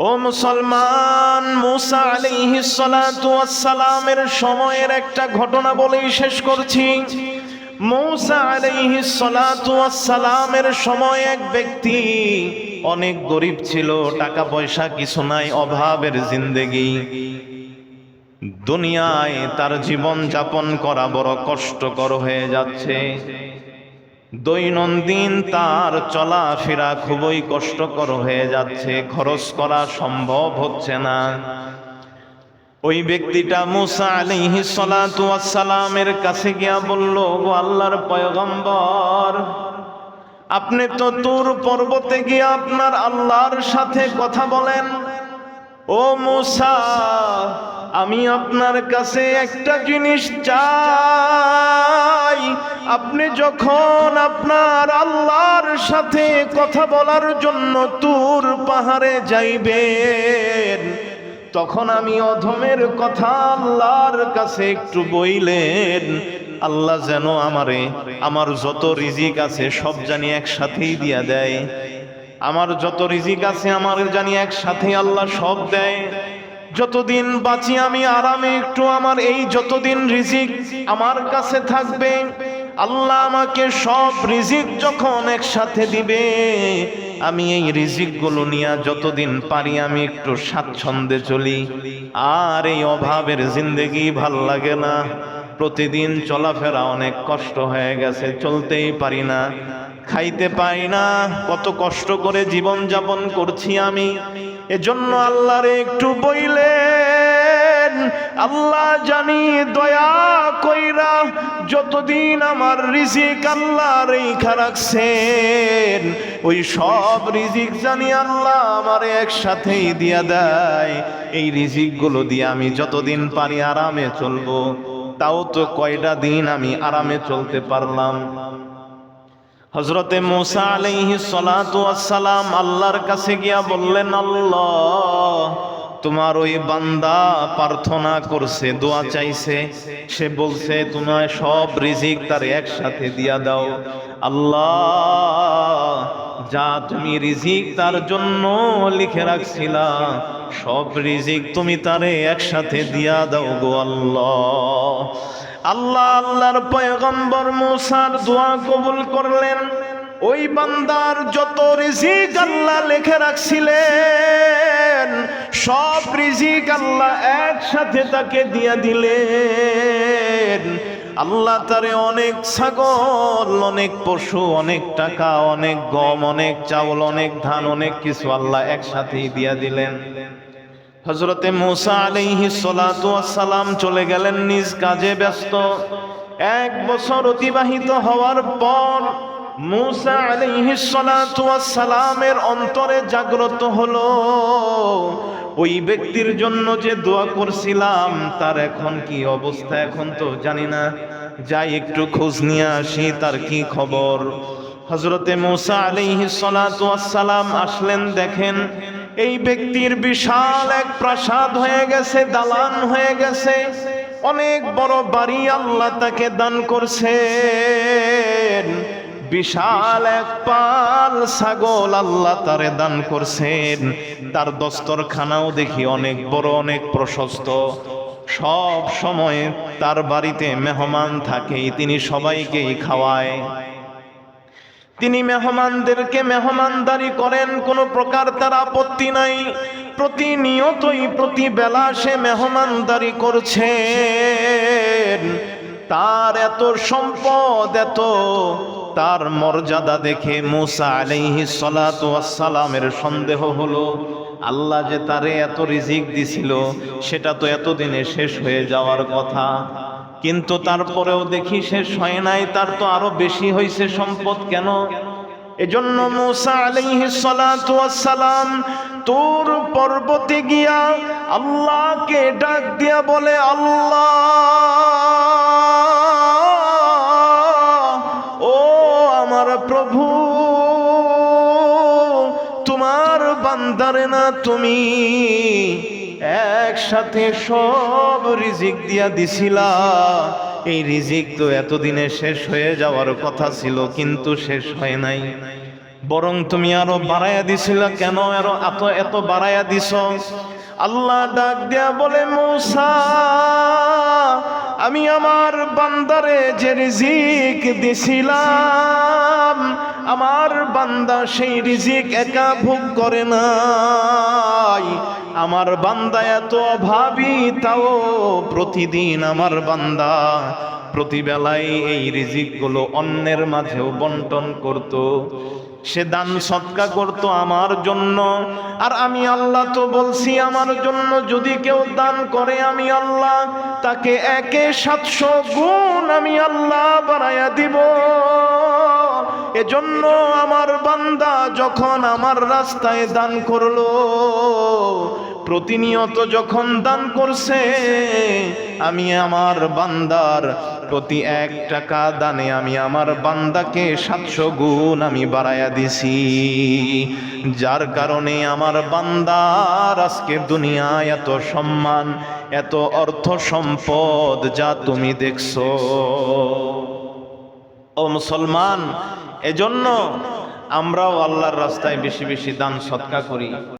ও মুসলমান, মুসা আলাইহিস সালাতু ওয়াস সালামের সময়ের একটা ঘটনা বলেই শেষ করছি। মুসা আলাইহিস সালাতু ওয়াস সালামের সময় এক ব্যক্তি অনেক গরিব ছিল, টাকা পয়সা কিছু নাই, অভাবের জিন্দেগি। দুনিয়ায় তার জীবন যাপন করা বড় কষ্টকর হয়ে যাচ্ছে। দৈনন্দিন তার চলাফেরা খুবই কষ্টকর হয়ে যাচ্ছে, খরচ করা সম্ভব হচ্ছে না। ওই ব্যক্তিটা মুসা আলাইহিস সালাতু ওয়াস সালামের কাছে গিয়া বলল, গো আল্লাহর পয়গম্বর, আপনি তো তুর পর্বতে গিয়ে আপনার আল্লাহর সাথে কথা বলেন। ও মুসা, আমি আপনার কাছে একটা জিনিস চাই। আপনি যখন আপনার আল্লাহর সাথে কথা বলার জন্য তুর পাহাড়ে যাইবেন, তখন আমি অধমের কথা আল্লাহর কাছে একটু বইলেন, আল্লাহ যেন আমার যত রিজিক আছে সব জানি একসাথেই দিয়া দেয়। আমার যত রিজিক আছে আমার জানি একসাথে আল্লাহ সব দেয়। যতদিন বাঁচি আমি আরামে একটু আমার এই যতদিন রিজিক আমার কাছে থাকবে, আল্লাহ আমাকে সব রিজিক যখন একসাথে দিবে, আমি এই রিজিক গুলো নিয়ে যতদিন পারি আমি একটু স্বাচ্ছন্দ্যে চলি। আর এই অভাবের জিন্দেগি ভাল লাগে না। প্রতিদিন চলাফেরা অনেক কষ্ট হয়ে গেছে, চলতেই পারি না, খাইতে পাই না, কত কষ্ট করে জীবন যাপন করছি আমি। এজন্য আল্লাহরে একটু বইলেন, আল্লাহ জানি দয়া কইরা যতদিন আমার রিজিক আল্লাহ রেখা রাখছেন, ওই সব রিজিক জানি আল্লাহ আমার একসাথেই দিয়া দেয়। এই রিজিক গুলো দিয়ে আমি যতদিন পারি আরামে চলবো। তাও তো কয়টা দিন আমি আরামে চলতে পারলাম। হযরতে মুসা আলাইহিস সালাতু ওয়াস সালাম আল্লাহর কাছে গিয়া বললেন, আল্লাহ, তোমার ওই বান্দা প্রার্থনা করছে, দোয়া চাইছে, সে বলছে তোমায় সব রিজিক তার একসাথে দিয়া দাও। আল্লাহ, যা তুমি রিজিক তার জন্য লিখে রাখছিলা সব রিজিক তুমি তারে একসাথে দিয়া দাও গো আল্লাহ। আল্লাহর পয়গম্বর মুসার দোয়া কবুল করলেন। ওই বান্দার যত রিজিক আল্লাহ লিখে রাখছিলেন সব রিজিক আল্লাহ একসাথে তাকে দিয়া দিলেন। আল্লাহ তারে অনেক ছাগল, অনেক পশু, অনেক টাকা, অনেক গম, অনেক চাউল, অনেক ধান, অনেক কিছু আল্লাহ একসাথেই দিয়া দিলেন। হযরতে মুসা আলাইহিস সালাতু ওয়াস সালাম চলে গেলেন নিজ কাজে ব্যস্ত। 1 বছর অতিবাহিত হওয়ার পর মুসা আলাইহিস সালাতু ওয়াস সালামের অন্তরে জাগ্রত হলো, ওই ব্যক্তির জন্য যে দোয়া করছিলাম তার এখন কি অবস্থা এখন তো জানি না, যাই একটু খোঁজ নিয়ে আসি তার কি খবর। হযরতে মুসা আলাইহিস সালাতু ওয়াস সালাম আসলেন, দেখেন এই ব্যক্তির বিশাল এক প্রাসাদ হয়ে গেছে, দালান হয়ে গেছে, অনেক বড় বাড়ি আল্লাহ তাকে দান করছেন, বিশাল এক পাল ছাগল আল্লাহ তারে দান করছেন, তার দস্তরখানাও দেখি অনেক বড়, অনেক প্রশস্ত। সব সময় তার বাড়িতে মেহমান থাকে, তিনি সবাইকেই খাওয়ায়, তিনি মেহমানদেরকে মেহমানদারি করেন, কোনো প্রকার তার আপত্তি নাই। প্রতিনিয়তই প্রতি বেলা সে মেহমানদারি করছেন। তার এত সম্পদ, এত তার মর্যাদা দেখে মুসা আলাইহিস সালাতু ওয়াস সালামের সন্দেহ হলো, আল্লাহ যে তারে এত রিজিক দিছিল সেটা তো এতদিনে শেষ হয়ে যাওয়ার কথা, কিন্তু তারপরেও দেখি শেষ হয় নাই, তার তো আরো বেশি হয়েছে সম্পদ কেন? এজন্য মুসা আলাইহিস সালাতু ওয়াস সালাম তুর পর্বতে গিয়া আল্লাহকে ডাক দিয়া বলে, আল্লাহ, ও আমার প্রভু, তোমার বান্দারে না তুমি একসাথে সব রিজিক দিয়া দিছিলা, এই রিজিক তো এতদিনে শেষ হয়ে যাওয়ার কথা ছিল কিন্তু শেষ হয় নাই। বরং তুমি আরো বাড়াইয়া দিছিল, কেন আরো এত বাড়াইয়া দিছ? আল্লাহ ডাক দিয়া বলে, মূসা, আমি আমার বান্দারে যে রিজিক দিছিলাম, আমার বান্দা সেই রিজিক একা ভোগ করে নাই। আমার বান্দা এত অভাবী, তাও প্রতিদিন আমার বান্দা প্রতিবেলায় এই রিজিকগুলো অন্যের মাঝেও বন্টন করত। সে দান সদকা করত আমার জন্য। আর আমি আল্লাহ তো বলছি, আমার জন্য যদি কেউ দান করে আমি আল্লাহ তাকে 700 গুণ আমি আল্লাহ বাড়াইয়া দিব। এজন্য আমার বান্দা যখন আমার রাস্তায় দান করলো, প্রতিনিয়ত যখন দান করছে, আমি আমার বান্দার প্রতি 1 টাকা দানে আমি আমার বান্দাকে 700 গুণ আমি বাড়াইয়া দিছি। যার কারণে আমার বান্দার আজকে দুনিয়ায় এত সম্মান, এত অর্থ সম্পদ যা তুমি দেখছো। ও মুসলমান, এজন্য আমরাও আল্লাহর রাস্তায় বেশি বেশি দান সদকা করি।